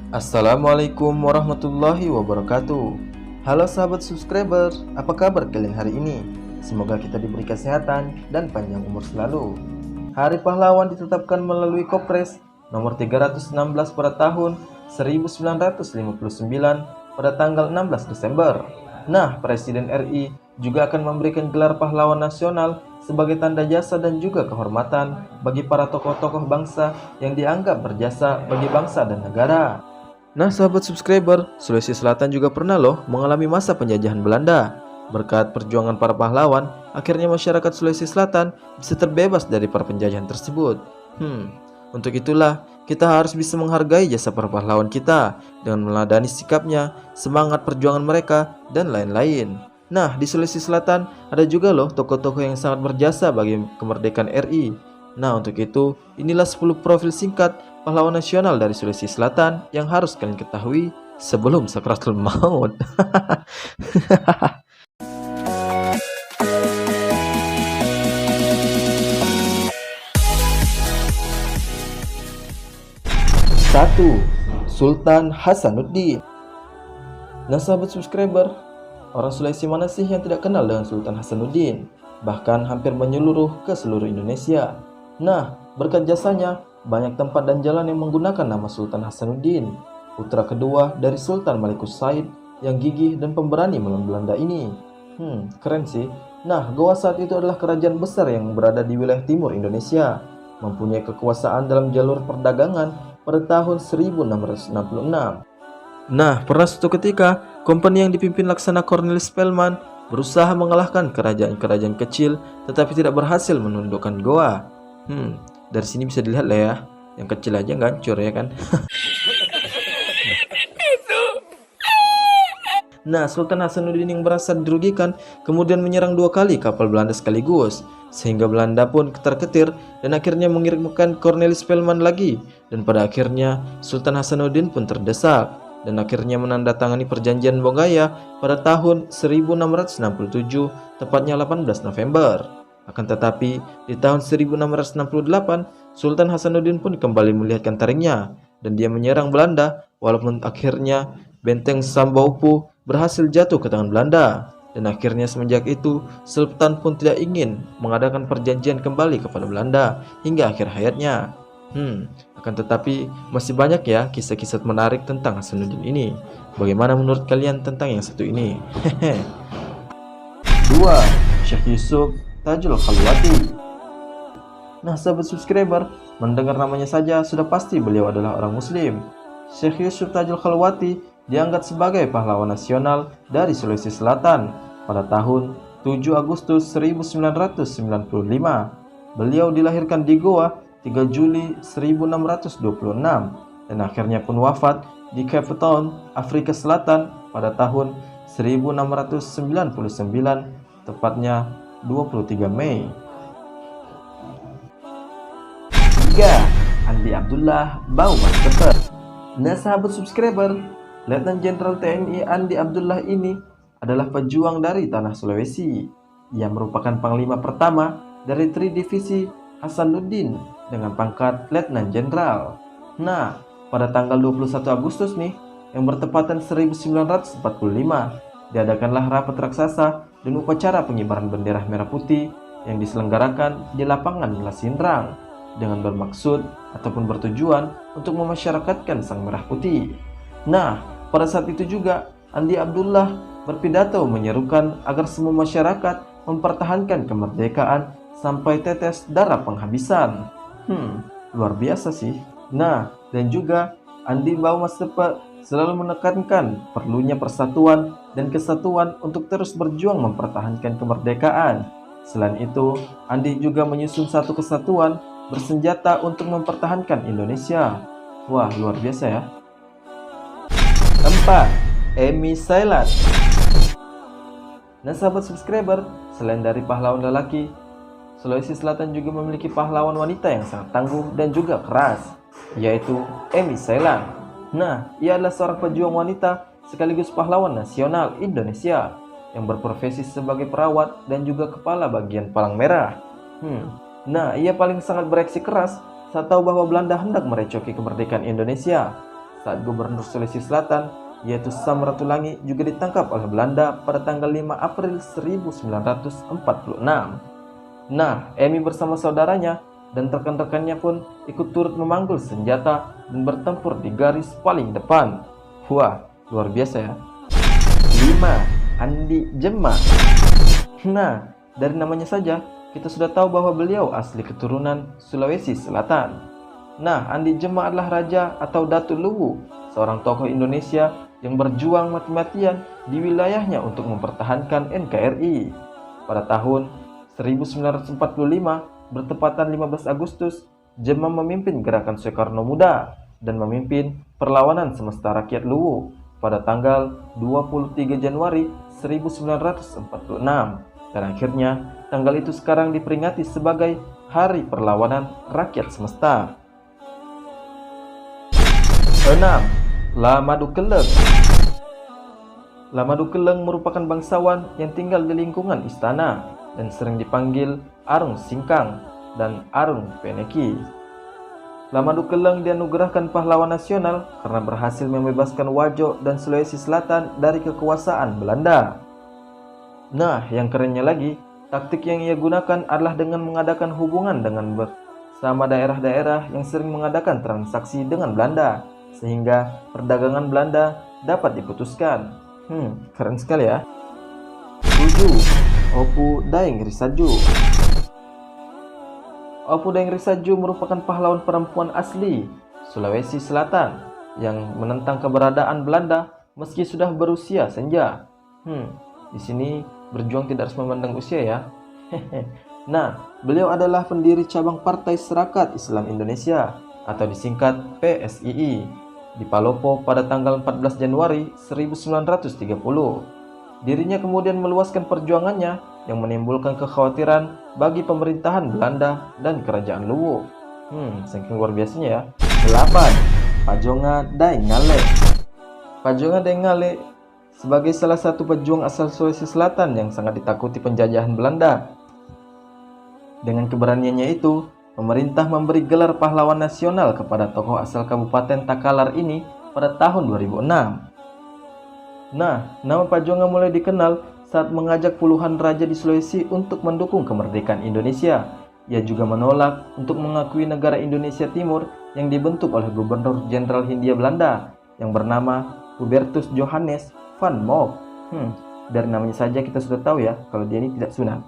Assalamualaikum warahmatullahi wabarakatuh. Halo sahabat subscriber, apa kabar kalian hari ini? Semoga kita diberi kesehatan dan panjang umur selalu. Hari Pahlawan ditetapkan melalui Kepres nomor 316 pada tahun 1959 pada tanggal 16 Desember. Nah, Presiden RI juga akan memberikan gelar pahlawan nasional sebagai tanda jasa dan juga kehormatan bagi para tokoh-tokoh bangsa yang dianggap berjasa bagi bangsa dan negara. Nah, sahabat subscriber, Sulawesi Selatan juga pernah loh mengalami masa penjajahan Belanda. Berkat perjuangan para pahlawan, akhirnya masyarakat Sulawesi Selatan bisa terbebas dari para penjajahan tersebut. Untuk itulah kita harus bisa menghargai jasa para pahlawan kita dengan meladani sikapnya, semangat perjuangan mereka, dan lain-lain. Nah, di Sulawesi Selatan ada juga loh tokoh-tokoh yang sangat berjasa bagi kemerdekaan RI. Nah, untuk itu, inilah 10 profil singkat pahlawan nasional dari Sulawesi Selatan yang harus kalian ketahui sebelum sakratul maut. Satu, Sultan Hasanuddin. Nah, sahabat subscriber, orang Sulawesi mana sih yang tidak kenal dengan Sultan Hasanuddin? Bahkan hampir menyeluruh ke seluruh Indonesia. Nah, berkat jasanya, banyak tempat dan jalan yang menggunakan nama Sultan Hasanuddin, putra kedua dari Sultan Malikus Said yang gigih dan pemberani melawan Belanda ini. Keren sih. Nah, Goa saat itu adalah kerajaan besar yang berada di wilayah timur Indonesia, mempunyai kekuasaan dalam jalur perdagangan pada tahun 1666. Nah, pernah suatu ketika, kompeni yang dipimpin Laksana Cornelis Spelman berusaha mengalahkan kerajaan-kerajaan kecil, tetapi tidak berhasil menundukkan Goa. Dari sini bisa dilihat lah ya, yang kecil aja nggak hancur ya kan. Nah, Sultan Hasanuddin yang merasa dirugikan kemudian menyerang 2 kali kapal Belanda sekaligus, sehingga Belanda pun ketar-ketir dan akhirnya mengirimkan Cornelis Spelman lagi, dan pada akhirnya Sultan Hasanuddin pun terdesak dan akhirnya menandatangani perjanjian Bogaya pada tahun 1667, tepatnya 18 November. Akan tetapi, di tahun 1668, Sultan Hasanuddin pun kembali melihatkan taringnya dan dia menyerang Belanda, walaupun akhirnya benteng Sambaupu berhasil jatuh ke tangan Belanda. Dan akhirnya semenjak itu, Sultan pun tidak ingin mengadakan perjanjian kembali kepada Belanda hingga akhir hayatnya. Akan tetapi masih banyak ya kisah-kisah menarik tentang Hasanuddin ini. Bagaimana menurut kalian tentang yang satu ini? Dua, Syekh Yusuf Tajul Khalwati. Nah, sahabat subscriber, mendengar namanya saja sudah pasti beliau adalah orang muslim. Syekh Yusuf Tajul Khalwati dianggap sebagai pahlawan nasional dari Sulawesi Selatan pada tahun 7 Agustus 1995. Beliau dilahirkan di Goa 3 Juli 1626 dan akhirnya pun wafat di Cape Town, Afrika Selatan pada tahun 1699, tepatnya 23 Mei. 3. Andi Abdullah Baumanteper. Nah, sahabat subscriber, Letnan Jenderal TNI Andi Abdullah ini adalah pejuang dari tanah Sulawesi. Ia merupakan panglima pertama dari Tri Divisi Hasanuddin dengan pangkat Letnan Jenderal. Nah, pada tanggal 21 Agustus nih, yang bertepatan 1945, diadakanlah rapat raksasa dan upacara pengibaran bendera merah putih yang diselenggarakan di lapangan Lasindrang dengan bermaksud ataupun bertujuan untuk memasyarakatkan sang merah putih. Nah, pada saat itu juga Andi Abdullah berpidato menyerukan agar semua masyarakat mempertahankan kemerdekaan sampai tetes darah penghabisan. Luar biasa sih. Nah, dan juga Andi Baumanteper selalu menekankan perlunya persatuan dan kesatuan untuk terus berjuang mempertahankan kemerdekaan. Selain itu, Andi juga menyusun satu kesatuan bersenjata untuk mempertahankan Indonesia. Wah, luar biasa ya. 4. Emi Sailat. Nah, sahabat subscriber, selain dari pahlawan lelaki, Sulawesi Selatan juga memiliki pahlawan wanita yang sangat tangguh dan juga keras, yaitu Emi Sailat. Nah, ia adalah seorang pejuang wanita sekaligus pahlawan nasional Indonesia yang berprofesi sebagai perawat dan juga kepala bagian Palang Merah. Nah, ia paling sangat bereaksi keras saat tahu bahwa Belanda hendak merecoki kemerdekaan Indonesia. saat Gubernur Sulawesi Selatan yaitu Samratulangi juga ditangkap oleh Belanda pada tanggal 5 April 1946. Nah, Emi bersama saudaranya dan rekan-rekannya pun ikut turut memanggul senjata dan bertempur di garis paling depan. Wah, luar biasa ya. 5. Andi Jema. Nah, dari namanya saja kita sudah tahu bahwa beliau asli keturunan Sulawesi Selatan. Nah, Andi Jema adalah raja atau Datu Luwu, seorang tokoh Indonesia yang berjuang mati-matian di wilayahnya untuk mempertahankan NKRI. Pada tahun 1945, bertepatan 15 Agustus, Jema memimpin gerakan Soekarno Muda dan memimpin perlawanan semesta rakyat Luwu pada tanggal 23 Januari 1946. Dan akhirnya, tanggal itu sekarang diperingati sebagai Hari Perlawanan Rakyat Semesta. 6. Lamadu Keleng. Lamadu Keleng merupakan bangsawan yang tinggal di lingkungan istana dan sering dipanggil Arung Singkang dan Arung Peneki. Lamadu Keleng dianugerahkan pahlawan nasional karena berhasil membebaskan Wajo dan Sulawesi Selatan dari kekuasaan Belanda. Nah, yang kerennya lagi, taktik yang ia gunakan adalah dengan mengadakan hubungan dengan bersama daerah-daerah yang sering mengadakan transaksi dengan Belanda, sehingga perdagangan Belanda dapat diputuskan. Keren sekali ya. 7. Opu Daeng Risaju. Opu Daeng Risaju merupakan pahlawan perempuan asli Sulawesi Selatan yang menentang keberadaan Belanda meski sudah berusia senja. Di sini berjuang tidak harus memandang usia ya. Nah, beliau adalah pendiri cabang Partai Serakat Islam Indonesia atau disingkat PSII di Palopo pada tanggal 14 Januari 1930. Dirinya kemudian meluaskan perjuangannya yang menimbulkan kekhawatiran bagi pemerintahan Belanda dan kerajaan Luwu. Saking luar biasanya ya. 8. Pajonga Daeng Ngale. Pajonga Daeng Ngale sebagai salah satu pejuang asal Sulawesi Selatan yang sangat ditakuti penjajahan Belanda. Dengan keberaniannya itu, pemerintah memberi gelar pahlawan nasional kepada tokoh asal Kabupaten Takalar ini pada tahun 2006. Nah, nama Pajonga mulai dikenal saat mengajak puluhan raja di Sulawesi untuk mendukung kemerdekaan Indonesia. Ia juga menolak untuk mengakui negara Indonesia Timur yang dibentuk oleh Gubernur Jenderal Hindia Belanda yang bernama Hubertus Johannes van Mock. Dari namanya saja kita sudah tahu ya kalau dia ini tidak Sunan.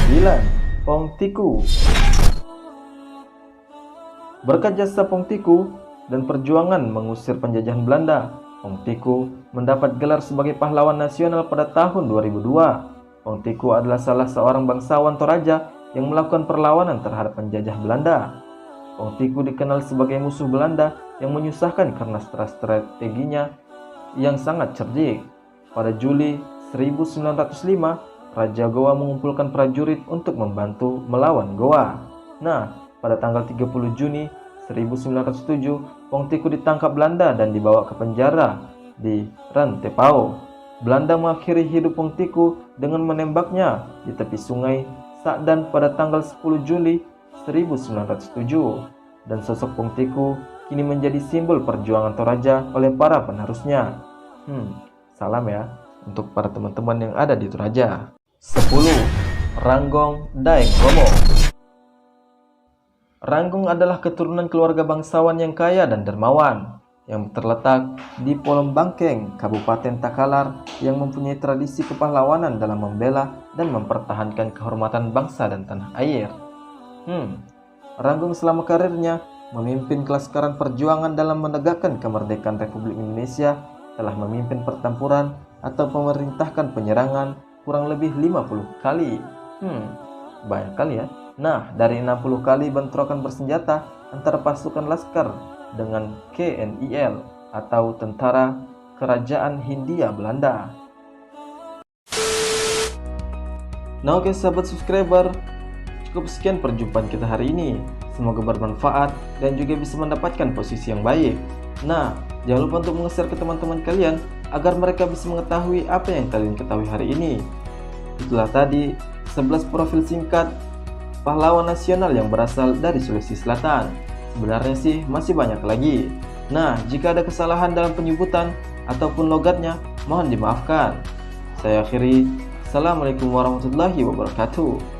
9. Pong Tiku. Berkat jasa Pong Tiku dan perjuangan mengusir penjajahan Belanda, Pong Tiku mendapat gelar sebagai pahlawan nasional pada tahun 2002. Pong Tiku adalah salah seorang bangsawan Toraja yang melakukan perlawanan terhadap penjajah Belanda. Pong Tiku dikenal sebagai musuh Belanda yang menyusahkan karena strateginya yang sangat cerdik. Pada Juli 1905, Raja Goa mengumpulkan prajurit untuk membantu melawan Goa. Nah, pada tanggal 30 Juni 1907, Pong Tiku ditangkap Belanda dan dibawa ke penjara di Rantepao. Belanda mengakhiri hidup Pong Tiku dengan menembaknya di tepi sungai Sakdan pada tanggal 10 Juli 1907. Dan sosok Pong Tiku kini menjadi simbol perjuangan Toraja oleh para penerusnya. Salam ya untuk para teman-teman yang ada di Toraja. 10. Ranggong Daeng Romo. Ranggong adalah keturunan keluarga bangsawan yang kaya dan dermawan yang terletak di Polom Bangkeng, Kabupaten Takalar yang mempunyai tradisi kepahlawanan dalam membela dan mempertahankan kehormatan bangsa dan tanah air. Ranggong selama karirnya memimpin kelaskaran perjuangan dalam menegakkan kemerdekaan Republik Indonesia, telah memimpin pertempuran atau memerintahkan penyerangan kurang lebih 50 kali. Banyak kali ya. Nah, dari 60 kali bentrokan bersenjata antara pasukan Laskar dengan KNIL atau Tentara Kerajaan Hindia Belanda. Nah, oke sahabat subscriber, cukup sekian perjumpaan kita hari ini. Semoga bermanfaat dan juga bisa mendapatkan posisi yang baik. Nah, jangan lupa untuk meng-share ke teman-teman kalian agar mereka bisa mengetahui apa yang kalian ketahui hari ini. Itulah tadi 11 profil singkat pahlawan nasional yang berasal dari Sulawesi Selatan. Sebenarnya sih masih banyak lagi. Nah, jika ada kesalahan dalam penyebutan ataupun logatnya, mohon dimaafkan. Saya akhiri. Assalamualaikum warahmatullahi wabarakatuh.